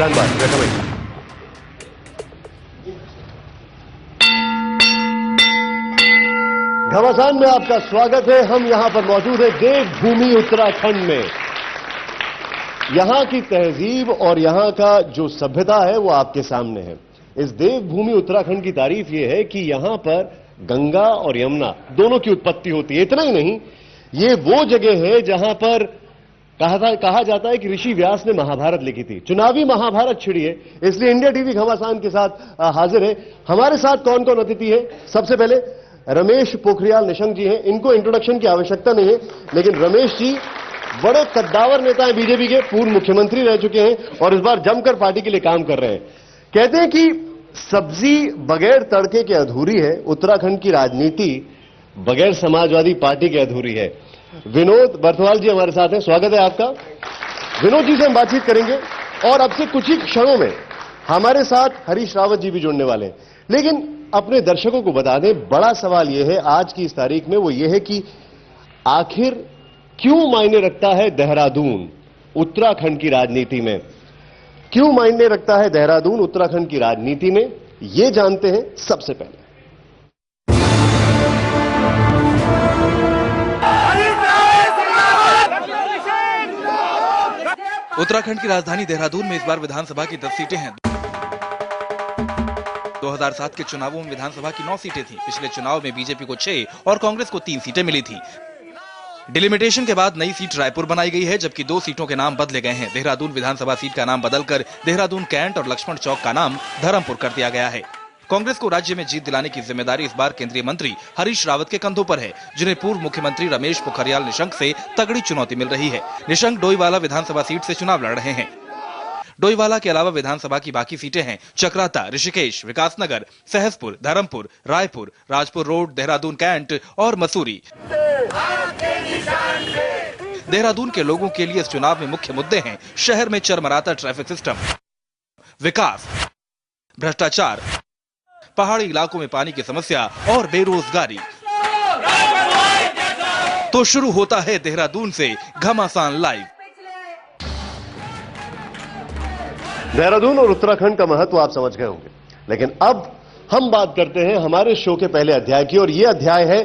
Stand by. We're coming. घमासान में आपका स्वागत है। हम यहां पर मौजूद हैं देवभूमि उत्तराखंड में। यहां की तहजीब और यहां का जो सभ्यता है वो आपके सामने है। इस देवभूमि उत्तराखंड की तारीफ यह है कि यहां पर गंगा और यमुना दोनों की उत्पत्ति होती है। इतना ही नहीं, ये वो जगह है जहां पर कहा जाता है कि ऋषि व्यास ने महाभारत लिखी थी। चुनावी महाभारत छिड़ी है, इसलिए इंडिया टीवी घमासान के साथ हाजिर है। हमारे साथ कौन कौन अतिथि है? सबसे पहले रमेश पोखरियाल निशंक जी हैं। इनको इंट्रोडक्शन की आवश्यकता नहीं है, लेकिन रमेश जी बड़े कद्दावर नेता हैं, बीजेपी के पूर्व मुख्यमंत्री रह चुके हैं और इस बार जमकर पार्टी के लिए काम कर रहे हैं। कहते हैं कि सब्जी बगैर तड़के के अधूरी है, उत्तराखंड की राजनीति बगैर समाजवादी पार्टी के अधूरी है। विनोद बर्थवाल जी हमारे साथ हैं, स्वागत है आपका। विनोद जी से हम बातचीत करेंगे और अब से कुछ ही क्षणों में हमारे साथ हरीश रावत जी भी जुड़ने वाले हैं। लेकिन अपने दर्शकों को बता दें, बड़ा सवाल यह है आज की इस तारीख में, वो ये है कि आखिर क्यों मायने रखता है देहरादून उत्तराखंड की राजनीति में? क्यों मायने रखता है देहरादून उत्तराखंड की राजनीति में, ये जानते हैं सबसे पहले। उत्तराखंड की राजधानी देहरादून में इस बार विधानसभा की 10 सीटें हैं। 2007 के चुनावों में विधानसभा की 9 सीटें थीं। पिछले चुनाव में बीजेपी को 6 और कांग्रेस को 3 सीटें मिली थी। डिलिमिटेशन के बाद नई सीट रायपुर बनाई गई है, जबकि 2 सीटों के नाम बदले गए हैं। देहरादून विधानसभा सीट का नाम बदलकर देहरादून कैंट और लक्ष्मण चौक का नाम धर्मपुर कर दिया गया है। कांग्रेस को राज्य में जीत दिलाने की जिम्मेदारी इस बार केंद्रीय मंत्री हरीश रावत के कंधों पर है, जिन्हें पूर्व मुख्यमंत्री रमेश पोखरियाल निशंक से तगड़ी चुनौती मिल रही है। निशंक डोईवाला विधानसभा सीट से चुनाव लड़ रहे हैं। डोईवाला के अलावा विधानसभा की बाकी सीटें हैं चक्राता, ऋषिकेश, विकासनगर, सहसपुर, धर्मपुर, रायपुर, राजपुर रोड, देहरादून कैंट और मसूरी। देहरादून के लोगों के लिए इस चुनाव में मुख्य मुद्दे हैं शहर में चरमराता ट्रैफिक सिस्टम, विकास, भ्रष्टाचार, पहाड़ी इलाकों में पानी की समस्या और बेरोजगारी। तो शुरू होता है देहरादून से घमासान लाइव। देहरादून और उत्तराखंड का महत्व आप समझ गए होंगे, लेकिन अब हम बात करते हैं हमारे शो के पहले अध्याय की, और यह अध्याय है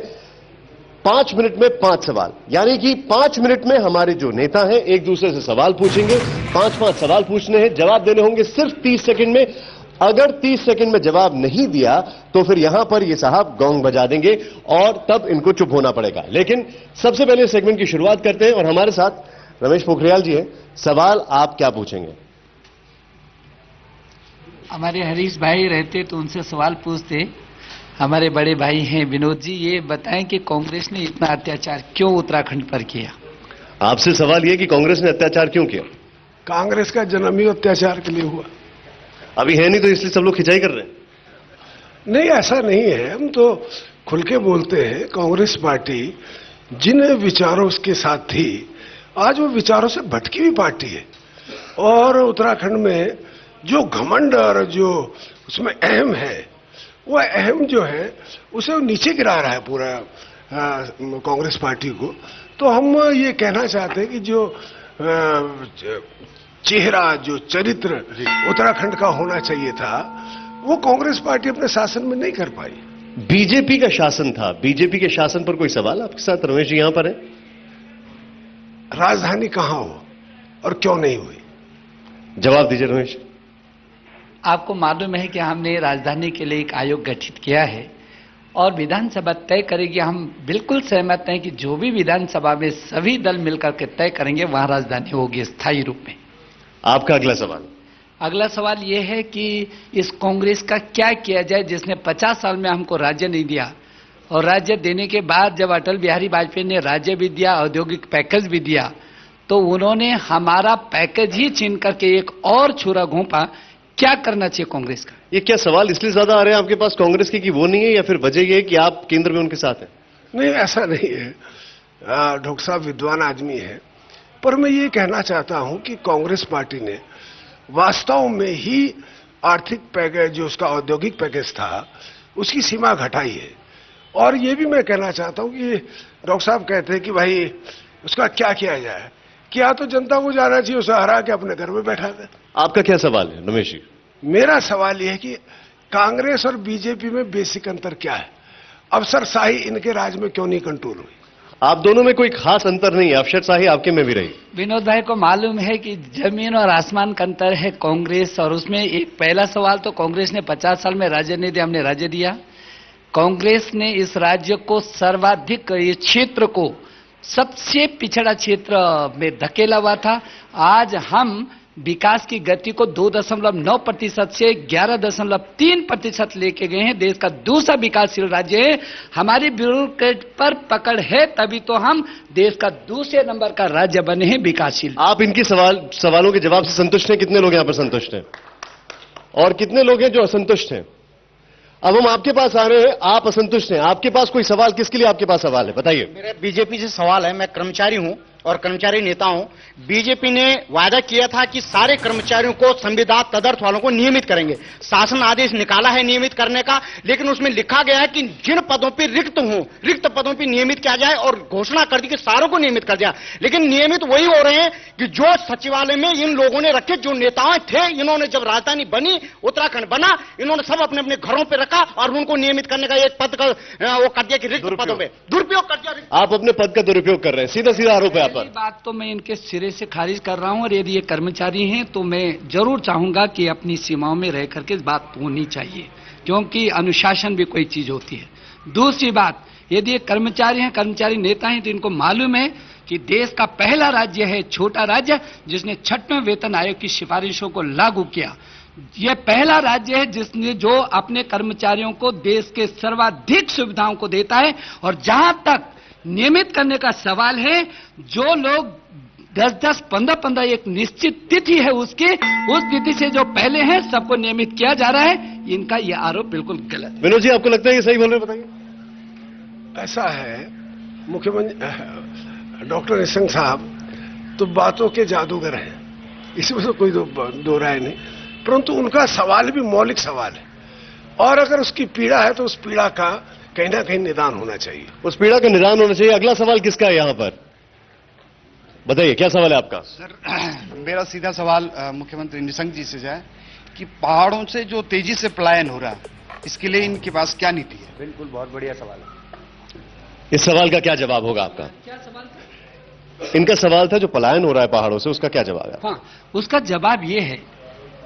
5 मिनट में 5 सवाल। यानी कि 5 मिनट में हमारे जो नेता हैं एक दूसरे से सवाल पूछेंगे। 5-5 सवाल पूछने हैं, जवाब देने होंगे सिर्फ 30 सेकंड में। अगर 30 सेकंड में जवाब नहीं दिया तो फिर यहां पर ये साहब गोंग बजा देंगे और तब इनको चुप होना पड़ेगा। लेकिन सबसे पहले सेगमेंट की शुरुआत करते हैं और हमारे साथ रमेश पोखरियाल जी हैं। सवाल आप क्या पूछेंगे? हमारे हरीश भाई रहते तो उनसे सवाल पूछते। हमारे बड़े भाई हैं विनोद जी, ये बताएं कि कांग्रेस ने इतना अत्याचार क्यों उत्तराखंड पर किया? आपसे सवाल यह कि कांग्रेस ने अत्याचार क्यों किया? कांग्रेस का जन्म ही अत्याचार के लिए हुआ। अभी है नहीं तो इसलिए सब लोग खिंचाई कर रहे हैं। नहीं, ऐसा नहीं है। हम तो खुल के बोलते हैं। कांग्रेस पार्टी जिन विचारों के साथ थी, आज वो विचारों से भटकी हुई पार्टी है। और उत्तराखंड में जो घमंड और जो उसमें अहम है, वो अहम जो है उसे वो नीचे गिरा रहा है पूरा कांग्रेस पार्टी को। तो हम ये कहना चाहते हैं कि जो चेहरा, जो चरित्र उत्तराखंड का होना चाहिए था, वो कांग्रेस पार्टी अपने शासन में नहीं कर पाई। बीजेपी का शासन था, बीजेपी के शासन पर कोई सवाल आपके साथ? रमेश जी यहां पर है। राजधानी कहां हो और क्यों नहीं हुई? जवाब दीजिए रमेश। आपको मालूम है कि हमने राजधानी के लिए एक आयोग गठित किया है और विधानसभा तय करेगी। हम बिल्कुल सहमत हैं कि जो भी विधानसभा में सभी दल मिलकर के तय करेंगे वहां राजधानी होगी स्थायी रूप में। आपका अगला सवाल? अगला सवाल यह है कि इस कांग्रेस का क्या किया जाए जिसने 50 साल में हमको राज्य नहीं दिया, और राज्य देने के बाद जब अटल बिहारी वाजपेयी ने राज्य भी दिया, औद्योगिक पैकेज भी दिया, तो उन्होंने हमारा पैकेज ही छीन करके एक और छुरा घोंपा। क्या करना चाहिए कांग्रेस का? ये क्या सवाल इसलिए ज्यादा आ रहे हैं आपके पास कांग्रेस की कि वो नहीं है, या फिर वजह ये है कि आप केंद्र में उनके साथ हैं? नहीं, ऐसा नहीं है। डॉक्टर साहब विद्वान आदमी है, पर मैं ये कहना चाहता हूं कि कांग्रेस पार्टी ने वास्तव में ही आर्थिक पैकेज, जो उसका औद्योगिक पैकेज था, उसकी सीमा घटाई है। और ये भी मैं कहना चाहता हूं कि डॉक्टर साहब कहते हैं कि भाई उसका क्या किया जाए। क्या तो जनता को जाना चाहिए, उसे हरा के अपने घर में बैठा दे। आपका क्या सवाल है रमेश जी? मेरा सवाल यह है कि कांग्रेस और बीजेपी में बेसिक अंतर क्या है? अफसरशाही इनके राज में क्यों नहीं कंट्रोल हुई? आप दोनों में कोई खास अंतर नहीं है, अफसरशाही आपके में भी रही। विनोद भाई को मालूम है कि जमीन और आसमान का अंतर है कांग्रेस और उसमें। एक पहला सवाल तो कांग्रेस ने 50 साल में राज्य नहीं दिया, हमने राज्य दिया। कांग्रेस ने इस राज्य को सर्वाधिक, इस क्षेत्र को सबसे पिछड़ा क्षेत्र में धकेला हुआ था। आज हम विकास की गति को 2.9% से 11.3% लेके गए हैं। देश का दूसरा विकासशील राज्य है। हमारी ब्यूरोक्रेट पर पकड़ है, तभी तो हम देश का दूसरे नंबर का राज्य बने हैं विकासशील। आप इनकी सवालों के जवाब से संतुष्ट हैं? कितने लोग यहां पर संतुष्ट हैं और कितने लोग हैं जो असंतुष्ट हैं? अब हम आपके पास आ रहे हैं, आप असंतुष्ट हैं। आपके पास कोई सवाल, किसके लिए आपके पास सवाल है, बताइए। मेरा बीजेपी से सवाल है। मैं कर्मचारी हूं और कर्मचारी नेता हूं। बीजेपी ने वादा किया था कि सारे कर्मचारियों को, संविदा तदर्थ वालों को नियमित करेंगे। शासन आदेश निकाला है नियमित करने का, लेकिन उसमें लिखा गया है कि जिन पदों पर रिक्त पदों पर नियमित किया जाए, और घोषणा कर दी कि सारों को नियमित कर दिया। लेकिन नियमित वही हो रहे हैं कि जो सचिवालय में इन लोगों ने रखे, जो नेताएं थे, इन्होंने जब राजधानी बनी, उत्तराखंड बना, इन्होंने सब अपने अपने घरों पर रखा और उनको नियमित करने का एक पद का वो कर दिया कि रिक्त पदों पर दुरुपयोग कर दिया। आप अपने पद का दुरुपयोग कर रहे हैं, सीधा सीधा आरोप है आप पर। बात तो मैं इनके सिरे से खारिज कर रहा हूं, और यदि ये कर्मचारी हैं तो मैं जरूर चाहूंगा कि अपनी सीमाओं में रह करके बात होनी चाहिए, क्योंकि अनुशासन भी कोई चीज होती है। दूसरी बात, यदि ये कर्मचारी हैं, कर्मचारी नेता हैं, तो इनको मालूम है कि देश का पहला राज्य है, छोटा राज्य, जिसने 6वें वेतन आयोग की सिफारिशों को लागू किया। यह पहला राज्य है जिसने जो अपने कर्मचारियों को देश के सर्वाधिक सुविधाओं को देता है। और जहां तक नियमित करने का सवाल है, जो लोग 10-10, 15-15 एक निश्चित तिथि है उसकी, उस तिथि से जो पहले है सबको नियमित किया जा रहा है। इनका यह आरोप बिल्कुल गलत है। विनोद जी, आपको लगता है ये सही बोल रहे हैं? बताइए। ऐसा है, मुख्यमंत्री डॉक्टर निशंक साहब तो बातों के जादूगर हैं, इसमें तो कोई दो राय नहीं, परंतु उनका सवाल भी मौलिक सवाल है, और अगर उसकी पीड़ा है तो उस पीड़ा का कहीं ना कहीं निदान होना चाहिए। उस पीड़ा का निदान होना चाहिए। अगला सवाल किसका है यहां पर, बताइए, क्या सवाल है आपका? सर, मेरा सीधा सवाल मुख्यमंत्री निशंक जी से जाए कि पहाड़ों से जो तेजी से पलायन हो रहा है, इसके लिए इनके पास क्या नीति है? बिल्कुल, बहुत बढ़िया सवाल है। इस सवाल का क्या जवाब होगा आपका? क्या सवाल? इनका सवाल था जो पलायन हो रहा है पहाड़ों से, उसका क्या जवाब है? हाँ, उसका जवाब यह है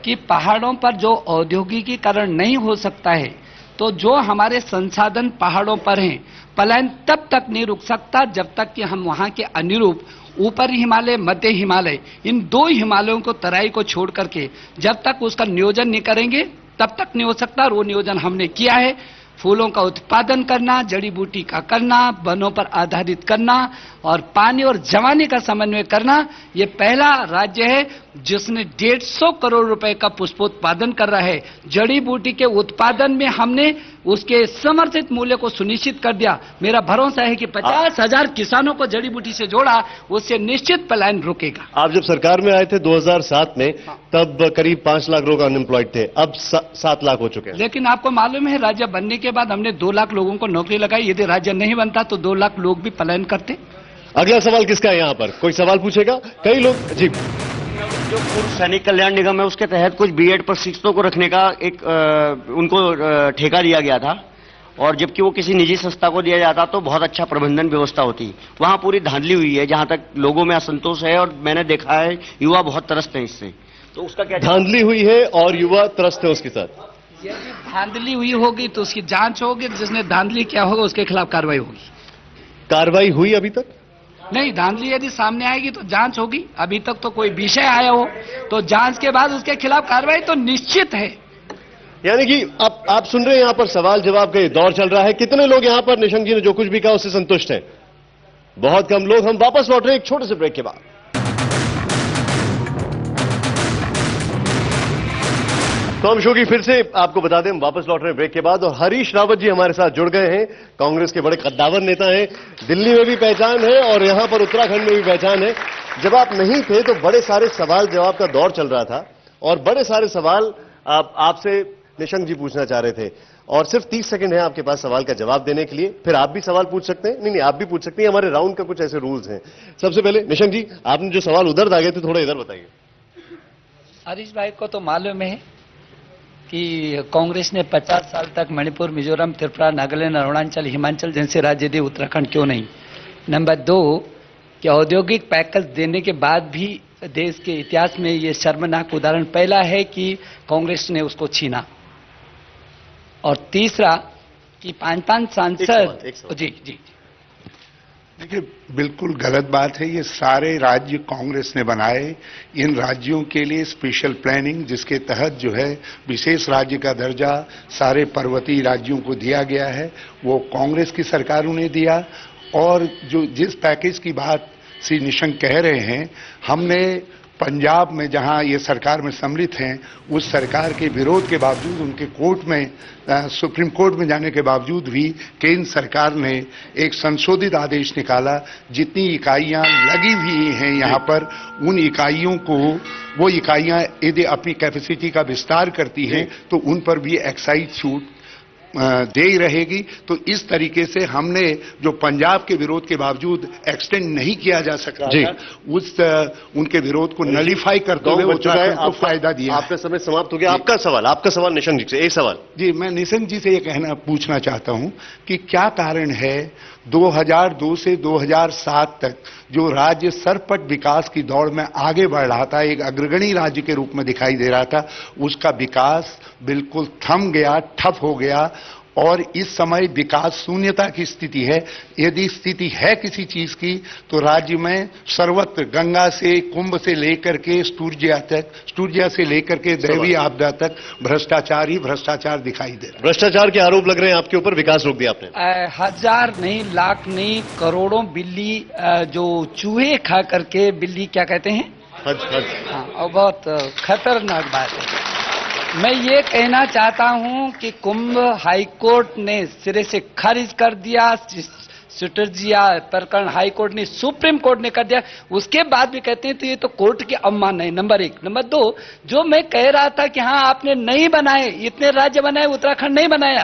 कि पहाड़ों पर जो औद्योगिकीकरण नहीं हो सकता है, तो जो हमारे संसाधन पहाड़ों पर हैं, पलायन तब तक नहीं रुक सकता जब तक कि हम वहां के अनुरूप ऊपरी हिमालय, मध्य हिमालय, इन 2 हिमालयों को, तराई को छोड़ करके जब तक उसका नियोजन नहीं करेंगे तब तक नहीं हो सकता। और वो नियोजन हमने किया है। फूलों का उत्पादन करना, जड़ी बूटी का करना, वनों पर आधारित करना और पानी और जवानी का समन्वय करना। ये पहला राज्य है जिसने 150 करोड़ रुपए का पुष्पोत्पादन कर रहा है। जड़ी बूटी के उत्पादन में हमने उसके समर्थित मूल्य को सुनिश्चित कर दिया। मेरा भरोसा है कि 50,000 किसानों को जड़ी बूटी से जोड़ा, उससे निश्चित पलायन रुकेगा। आप जब सरकार में आए थे 2007 में, तब करीब 5 लाख लोग अनएम्प्लॉयड थे, अब 7 लाख हो चुके हैं। लेकिन आपको मालूम है, राज्य बनने के बाद हमने 2 लाख लोगों को नौकरी लगाई। यदि राज्य नहीं बनता तो 2 लाख लोग भी पलायन करते। अगला सवाल किसका है यहां पर? कोई सवाल पूछेगा? कई लोग जी। जो पूर्व सैनिक कल्याण निगम है, उसके तहत कुछ बीएड प्रशिक्षकों को रखने का एक उनको ठेका दिया गया था, और जबकि वो किसी निजी संस्था को दिया जाता तो बहुत अच्छा प्रबंधन व्यवस्था होती। वहां पूरी धांधली हुई है, जहां तक लोगों में असंतोष है, और मैंने देखा है युवा बहुत त्रस्त है इससे। तो उसका क्या? धांधली हुई है और युवा त्रस्त है उसके साथ। यदि धांधली हुई होगी तो उसकी जांच होगी, जिसने धांधली किया होगा उसके खिलाफ कार्रवाई होगी। कार्रवाई हुई अभी तक नहीं, धांधली यदि सामने आएगी तो जांच होगी। अभी तक तो कोई विषय आया हो तो जांच के बाद उसके खिलाफ कार्रवाई तो निश्चित है। यानी कि आप सुन रहे हैं, यहां पर सवाल जवाब का ये दौर चल रहा है। कितने लोग यहां पर निशंक जी ने जो कुछ भी कहा उससे संतुष्ट हैं? बहुत कम लोग। हम वापस लौट रहे हैं एक छोटे से ब्रेक के बाद। तो हम शो की फिर से आपको बता दें, हम वापस लौट रहे हैं ब्रेक के बाद, और हरीश रावत जी हमारे साथ जुड़ गए हैं। कांग्रेस के बड़े कद्दावर नेता हैं, दिल्ली में भी पहचान है और यहां पर उत्तराखंड में भी पहचान है। जब आप नहीं थे तो बड़े सारे सवाल जवाब का दौर चल रहा था, और बड़े सारे सवाल आपसे निशंक जी पूछना चाह रहे थे। और सिर्फ 30 सेकंड है आपके पास सवाल का जवाब देने के लिए। फिर आप भी सवाल पूछ सकते हैं, नहीं आप भी पूछ सकते हैं। हमारे राउंड का कुछ ऐसे रूल्स हैं। सबसे पहले निशंक जी, आपने जो सवाल उधर दागे थे, थोड़ा इधर बताइए। हरीश भाई को तो मालूम है कि कांग्रेस ने 50 साल तक मणिपुर, मिजोरम, त्रिपुरा, नागालैंड, अरुणाचल, हिमाचल जैसे राज्य दिए, उत्तराखंड क्यों नहीं। नंबर 2 कि औद्योगिक पैकेज देने के बाद भी देश के इतिहास में ये शर्मनाक उदाहरण पहला है कि कांग्रेस ने उसको छीना। और तीसरा कि 5-5 सांसद। जी जी देखिए, बिल्कुल गलत बात है। ये सारे राज्य कांग्रेस ने बनाए। इन राज्यों के लिए स्पेशल प्लानिंग, जिसके तहत जो है विशेष राज्य का दर्जा सारे पर्वतीय राज्यों को दिया गया है, वो कांग्रेस की सरकारों ने दिया। और जो जिस पैकेज की बात श्री निशंक कह रहे हैं, हमने पंजाब में जहां ये सरकार में सम्मिलित हैं, उस सरकार के विरोध के बावजूद, उनके कोर्ट में सुप्रीम कोर्ट में जाने के बावजूद भी केंद्र सरकार ने एक संशोधित आदेश निकाला। जितनी इकाइयां लगी हुई हैं यहां पर, उन इकाइयों को, वो इकाइयां यदि अपनी कैपेसिटी का विस्तार करती हैं तो उन पर भी एक्साइज छूट दे ही रहेगी। तो इस तरीके से हमने जो पंजाब के विरोध के बावजूद एक्सटेंड नहीं किया जा सकता था, उनके विरोध को नलीफाई करते हुए उत्तराखंड को फायदा दिया। आपका समय समाप्त हो गया। आपका सवाल निशंक जी से एक सवाल। जी, मैं निशंक जी से ये पूछना चाहता हूं कि क्या कारण है 2002 से 2007 तक जो राज्य सरपट विकास की दौड़ में आगे बढ़ रहा था, एक अग्रगणी राज्य के रूप में दिखाई दे रहा था, उसका विकास बिल्कुल थम गया, ठप हो गया और इस समय विकास शून्यता की स्थिति है। यदि स्थिति है किसी चीज की तो राज्य में सर्वत्र गंगा से, कुंभ से लेकर के स्टूर्जिया से लेकर के दैवीय आपदा तक भ्रष्टाचार ही भ्रष्टाचार दिखाई दे रहा है। भ्रष्टाचार के आरोप लग रहे हैं आपके ऊपर, विकास रोक दिया आपने। 1000 नहीं, लाख नहीं, करोड़ों बिल्ली जो चूहे खा करके, बिल्ली क्या कहते हैं, हाँ, और बहुत खतरनाक बात है। मैं ये कहना चाहता हूं कि कुंभ हाईकोर्ट ने सिरे से खारिज कर दिया, स्टूर्जिया प्रकरण हाईकोर्ट ने, सुप्रीम कोर्ट ने कर दिया, उसके बाद भी कहते हैं तो ये तो कोर्ट की अवमानना है। नंबर 1। नंबर 2, जो मैं कह रहा था कि हाँ आपने नहीं बनाए, इतने राज्य बनाए, उत्तराखंड नहीं बनाया,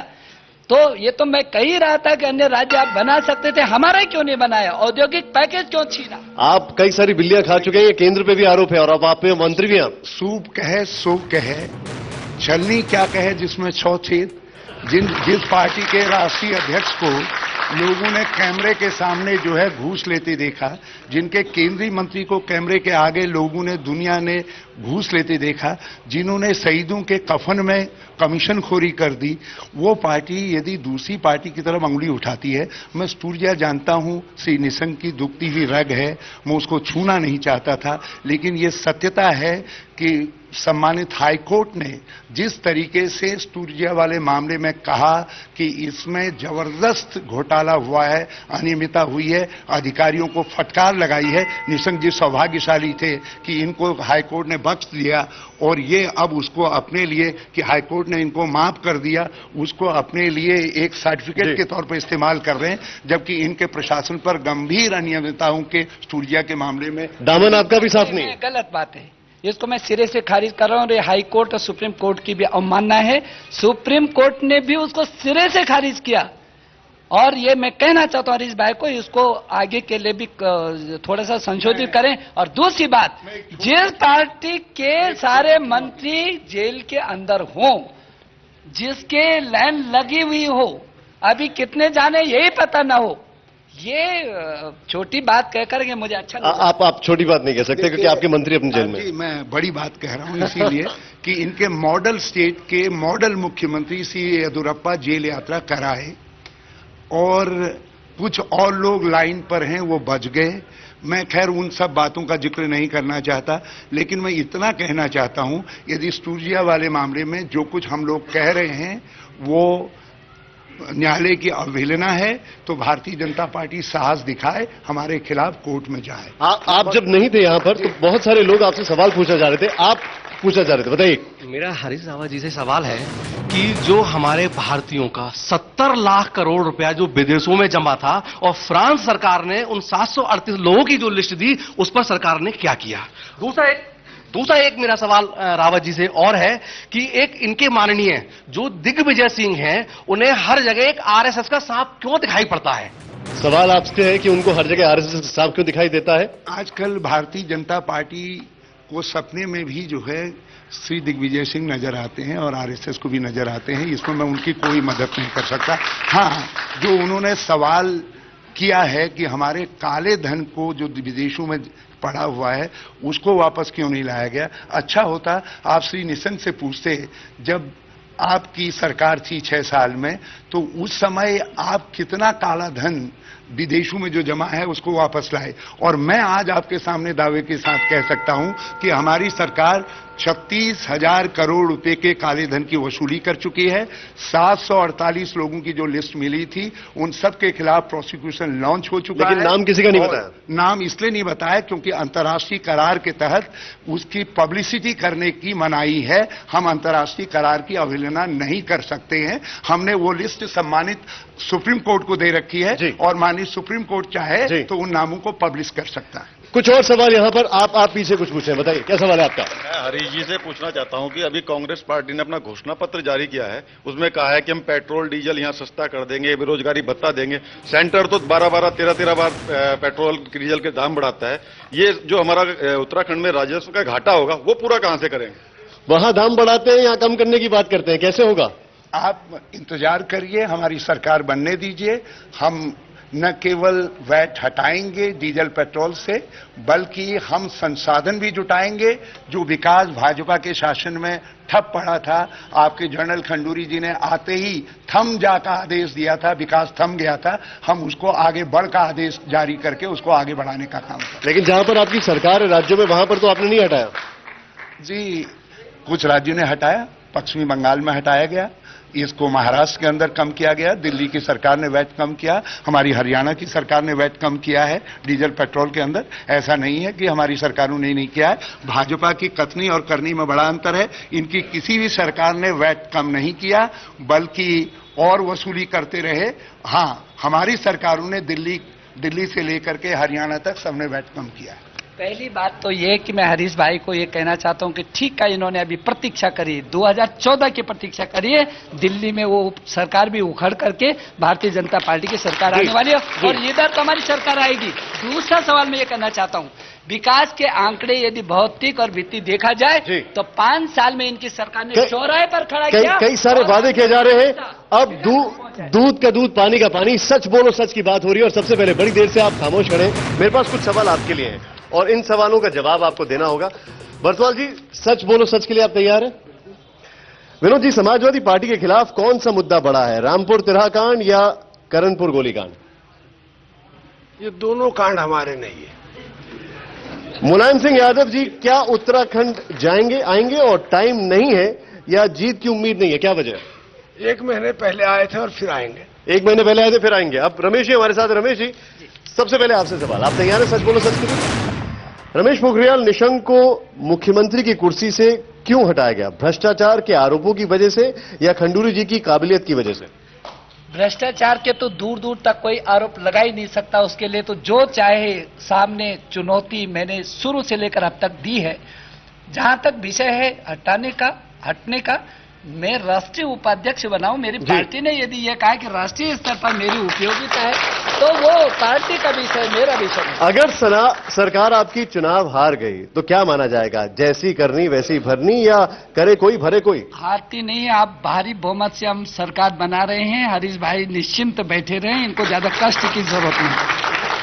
तो ये तो मैं कह ही रहा था कि अन्य राज्य आप बना सकते थे, हमारा क्यों नहीं बनाया, औद्योगिक पैकेज क्यों छीना। आप कई सारी बिल्लियां खा चुके हैं, ये केंद्र पे भी आरोप है और अब आप मंत्री भी हैं। सूप कहे सो कहे, छलनी क्या कहे जिसमें 6 छेद। जिस पार्टी के राष्ट्रीय अध्यक्ष को लोगों ने कैमरे के सामने जो है घूस लेते देखा, जिनके केंद्रीय मंत्री को कैमरे के आगे लोगों ने, दुनिया ने घूस लेते देखा, जिन्होंने शहीदों के कफन में कमीशन खोरी कर दी, वो पार्टी यदि दूसरी पार्टी की तरफ अंगुली उठाती है। मैं स्टूर्जिया जानता हूं, श्री निशंक की दुखती हुई रग है, मैं उसको छूना नहीं चाहता था, लेकिन ये सत्यता है कि सम्मानित हाईकोर्ट ने जिस तरीके से स्टूर्जिया वाले मामले में कहा कि इसमें जबरदस्त घोटाला हुआ है, अनियमितता हुई है, अधिकारियों को फटकार लगाई है। निशंक जी सौभाग्यशाली थे कि इनको हाईकोर्ट ने बख्श दिया और ये अब उसको अपने लिए, कि हाईकोर्ट ने इनको माफ कर दिया, उसको अपने लिए एक सर्टिफिकेट के तौर पर इस्तेमाल कर रहे हैं, जबकि इनके प्रशासन पर गंभीर अनियमितताओं के स्टूर्जिया के मामले में दामन आपका भी साथ नहीं। गलत बात है, इसको मैं सिरे से खारिज कर रहा हूं। और हाई कोर्ट और सुप्रीम कोर्ट की भी अवमानना है। सुप्रीम कोर्ट ने भी उसको सिरे से खारिज किया। और ये मैं कहना चाहता हूं हरीश भाई को, इसको आगे के लिए भी थोड़ा सा संशोधित करें। और दूसरी बात, जिस पार्टी के सारे मंत्री जेल के अंदर हो, जिसके लाइन लगी हुई हो, अभी कितने जाने यही पता ना हो, ये छोटी बात कहकर के मुझे अच्छा नहीं। आप छोटी बात नहीं कह सकते क्योंकि आपके मंत्री अपने जेल में। मैं बड़ी बात कह रहा हूं इसीलिए कि इनके मॉडल स्टेट के मॉडल मुख्यमंत्री सी येदियुरप्पा जेल यात्रा कराए और कुछ और लोग लाइन पर हैं, वो बच गए। मैं खैर उन सब बातों का जिक्र नहीं करना चाहता, लेकिन मैं इतना कहना चाहता हूं, यदि स्टूर्जिया वाले मामले में जो कुछ हम लोग कह रहे हैं वो न्यायालय की अवहेलना है, तो भारतीय जनता पार्टी साहस दिखाए, हमारे खिलाफ कोर्ट में जाए। आप जब नहीं थे यहां पर तो बहुत सारे लोग आपसे सवाल पूछा जा रहे थे, आप पूछा जा रहे थे, बताइए। मेरा हरीश रावत जी से सवाल है कि जो हमारे भारतीयों का 70 लाख करोड़ रुपया जो विदेशों में जमा था और फ्रांस सरकार ने उन 738 लोगों की जो लिस्ट दी, उस पर सरकार ने क्या किया। दूसरा, दूसरा एक मेरा सवाल रावत जी से और है कि एक इनके माननीय जो दिग्विजय सिंह हैं, उन्हें हर जगह एक आरएसएस का सांप क्यों दिखाई पड़ता है? सवाल आपसे है कि उनको हर जगह आरएसएस का सांप क्यों दिखाई देता है? आजकल भारतीय जनता पार्टी को सपने में भी जो है श्री दिग्विजय सिंह नजर आते हैं और आरएसएस को भी नजर आते हैं। इसमें मैं उनकी कोई मदद नहीं कर सकता। हाँ, जो उन्होंने सवाल किया है कि हमारे काले धन को जो विदेशों में पड़ा हुआ है उसको वापस क्यों नहीं लाया गया, अच्छा होता आप श्री निशंक से पूछते। जब आपकी सरकार थी 6 साल में, तो उस समय आप कितना काला धन विदेशों में जो जमा है उसको वापस लाए। और मैं आज आपके सामने दावे के साथ कह सकता हूं कि हमारी सरकार 36,000 करोड़ रुपए के काले धन की वसूली कर चुकी है। 748 लोगों की जो लिस्ट मिली थी उन सब के खिलाफ प्रोसिक्यूशन लॉन्च हो चुका है। लेकिन नाम किसी का नहीं बताया। नाम इसलिए नहीं बताया क्योंकि अंतर्राष्ट्रीय करार के तहत उसकी पब्लिसिटी करने की मनाही है। हम अंतर्राष्ट्रीय करार की अवहेलना नहीं कर सकते हैं। हमने वो लिस्ट सम्मानित सुप्रीम कोर्ट को दे रखी है और माननीय सुप्रीम कोर्ट चाहे तो उन नामों को पब्लिश कर सकता है। कुछ और सवाल यहां पर आप पीछे कुछ पूछे, बताइए क्या सवाल है आपका? मैं हरीश जी से पूछना चाहता हूं कि अभी कांग्रेस पार्टी ने अपना घोषणा पत्र जारी किया है, उसमें कहा है कि हम पेट्रोल डीजल यहां सस्ता कर देंगे, बेरोजगारी भत्ता देंगे। सेंटर तो 12-12, 13-13 बार पेट्रोल डीजल के दाम बढ़ाता है। ये जो हमारा उत्तराखंड में राजस्व का घाटा होगा वो पूरा कहां से करेंगे? वहां दाम बढ़ाते हैं, यहां कम करने की बात करते हैं, कैसे होगा? आप इंतजार करिए, हमारी सरकार बनने दीजिए। हम न केवल वैट हटाएंगे डीजल पेट्रोल से, बल्कि हम संसाधन भी जुटाएंगे। जो विकास भाजपा के शासन में ठप पड़ा था, आपके जनरल खंडूरी जी ने आते ही थम जा का आदेश दिया था, विकास थम गया था, हम उसको आगे बढ़ का आदेश जारी करके उसको आगे बढ़ाने का काम करें। लेकिन जहां पर आपकी सरकार है राज्यों में, वहां पर तो आपने नहीं हटाया। जी, कुछ राज्यों ने हटाया, पश्चिमी बंगाल में हटाया गया, इसको महाराष्ट्र के अंदर कम किया गया, दिल्ली की सरकार ने वैट कम किया, हमारी हरियाणा की सरकार ने वैट कम किया है डीजल पेट्रोल के अंदर। ऐसा नहीं है कि हमारी सरकारों ने नहीं किया है। भाजपा की कथनी और करनी में बड़ा अंतर है। इनकी किसी भी सरकार ने वैट कम नहीं किया, बल्कि और वसूली करते रहे। हाँ, हमारी सरकारों ने दिल्ली से लेकर के हरियाणा तक सबने वैट कम किया है। पहली बात तो ये कि मैं हरीश भाई को ये कहना चाहता हूं कि ठीक है, इन्होंने अभी प्रतीक्षा करी, 2014 की प्रतीक्षा करी है। दिल्ली में वो सरकार भी उखड़ करके भारतीय जनता पार्टी की सरकार आने वाली है और इधर तो हमारी सरकार आएगी। दूसरा सवाल मैं ये कहना चाहता हूं, विकास के आंकड़े यदि भौतिक और वित्तीय देखा जाए तो 5 साल में इनकी सरकार ने चौराहे पर खड़ा किया। कई सारे वादे किए जा रहे हैं। अब दूध का दूध, पानी का पानी, सच बोलो सच की बात हो रही है। और सबसे पहले बड़ी देर से आप खामोश खड़े, मेरे पास कुछ सवाल आपके लिए हैं और इन सवालों का जवाब आपको देना होगा। बरसवाल जी, सच बोलो सच के लिए आप तैयार हैं? विनोद जी, समाजवादी पार्टी के खिलाफ कौन सा मुद्दा बड़ा है, रामपुर तिरहा कांड या करणपुर गोलीकांड? ये दोनों कांड हमारे नहीं है। मुलायम सिंह यादव जी क्या उत्तराखंड जाएंगे, आएंगे और टाइम नहीं है या जीत की उम्मीद नहीं है, क्या वजह? 1 महीने पहले आए थे और फिर आएंगे। 1 महीने पहले आए थे, फिर आएंगे। अब रमेश जी हमारे साथ। रमेश जी, सबसे पहले आपसे सवाल, आप तैयार हैं? सच बोलो सच के लिए। रमेश पोखरियाल निशंक को मुख्यमंत्री की कुर्सी से क्यों हटाया गया? भ्रष्टाचार के आरोपों की वजह से या खंडूरी जी की काबिलियत की वजह से? भ्रष्टाचार के तो दूर दूर तक कोई आरोप लगा ही नहीं सकता। उसके लिए तो जो चाहे सामने चुनौती मैंने शुरू से लेकर अब तक दी है। जहां तक विषय है हटने का, मैं राष्ट्रीय उपाध्यक्ष बनाऊं, मेरी पार्टी ने यदि यह कहा कि राष्ट्रीय स्तर पर मेरी उपयोगिता है तो वो पार्टी का विषय, मेरा विषय है। अगर सरकार आपकी चुनाव हार गई तो क्या माना जाएगा? जैसी करनी वैसी भरनी या करे कोई भरे कोई? हारती नहीं है, आप भारी बहुमत से हम सरकार बना रहे हैं। हरीश भाई निश्चिंत बैठे रहे, इनको ज्यादा कष्ट की जरूरत नहीं।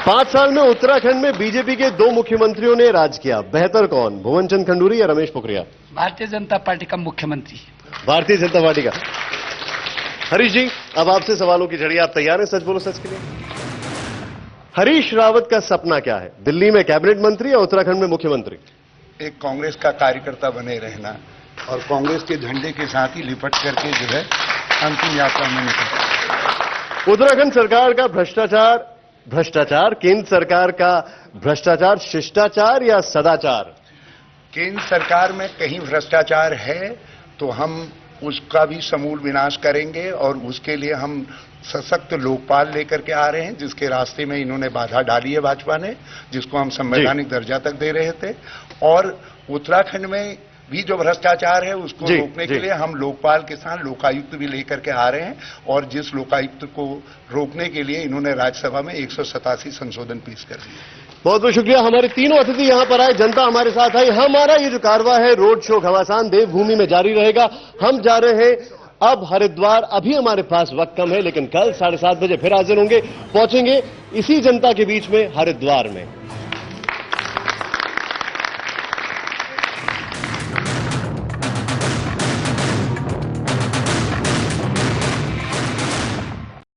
5 साल में उत्तराखंड में बीजेपी के 2 मुख्यमंत्रियों ने राज किया, बेहतर कौन, भुवन चंद खंडूरी या रमेश पोखरियाल? भारतीय जनता पार्टी का मुख्यमंत्री। भारतीय जनता पार्टी का। हरीश जी, अब आपसे सवालों की झड़ी, आप तैयार हैं? सच बोलो सच के लिए। हरीश रावत का सपना क्या है, दिल्ली में कैबिनेट मंत्री या उत्तराखंड में मुख्यमंत्री? एक कांग्रेस का कार्यकर्ता बने रहना और कांग्रेस के झंडे के साथ ही लिपट करके जो है अंतिम यात्रा में निकलना। उत्तराखंड सरकार का भ्रष्टाचार, केंद्र सरकार का भ्रष्टाचार शिष्टाचार या सदाचार? केंद्र सरकार में कहीं भ्रष्टाचार है तो हम उसका भी समूल विनाश करेंगे और उसके लिए हम सशक्त लोकपाल लेकर के आ रहे हैं, जिसके रास्ते में इन्होंने बाधा डाली है भाजपा ने, जिसको हम संवैधानिक दर्जा तक दे रहे थे। और उत्तराखंड में भी जो भ्रष्टाचार है उसको रोकने के लिए हम लोकपाल के साथ लोकायुक्त भी लेकर के आ रहे हैं, और जिस लोकायुक्त को रोकने के लिए इन्होंने राज्यसभा में 187 संशोधन पेश कर दिए। बहुत बहुत शुक्रिया। हमारे तीनों अतिथि यहां पर आए, जनता हमारे साथ आई। हमारा ये जो कारवां है रोड शो घमासान देवभूमि में जारी रहेगा। हम जा रहे हैं अब हरिद्वार। अभी हमारे पास वक्त कम है, लेकिन कल 7:30 बजे फिर हाजिर होंगे, पहुंचेंगे इसी जनता के बीच में हरिद्वार में।